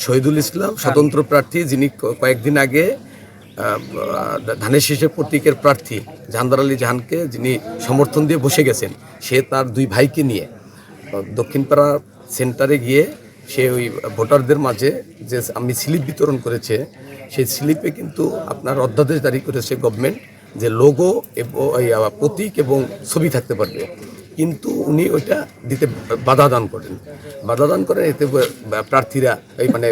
শহীদুল ইসলাম স্বতন্ত্র প্রার্থী, যিনি কয়েকদিন আগে ধানের শীষের প্রতীকের প্রার্থী জাহানদার আলী জাহানকে যিনি সমর্থন দিয়ে বসে গেছেন, সে তার দুই ভাইকে নিয়ে দক্ষিণপাড়া সেন্টারে গিয়ে সে ওই ভোটারদের মাঝে যে আমি স্লিপ বিতরণ করেছে, সেই স্লিপে কিন্তু আপনার অধ্যাদেশ জারি করেছে গভর্নমেন্ট যে লোগো এবং প্রতীক এবং ছবি থাকতে পারবে, কিন্তু উনি ওইটা দিতে বাধা দান করেন। এতে প্রার্থীরা এই মানে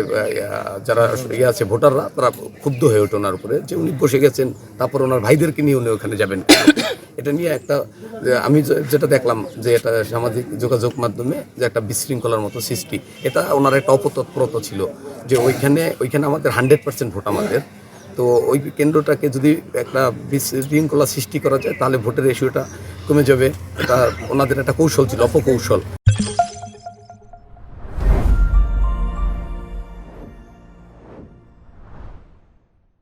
যারা আছে ভোটাররা, তারা ক্ষুব্ধ হয়ে ওঠে ওনার উপরে যে উনি বসে গেছেন, তারপর ওনার ভাইদেরকে নিয়ে উনি ওখানে যাবেন। এটা নিয়ে একটা আমি যেটা দেখলাম যে এটা সামাজিক যোগাযোগ মাধ্যমে যে একটা বিশৃঙ্খলার মতো সৃষ্টি, এটা ওনার একটা অপতৎপরতা ছিল যে ওইখানে আমাদের 100% ভোট আমাদের, তো ওই কেন্দ্রটাকে যদি একটা বিশৃঙ্খলা সৃষ্টি করা যায় তাহলে ভোটের রেশিওটা কমে যাবে। এটা ওনাদের একটা কৌশল ছিল, অপকৌশল।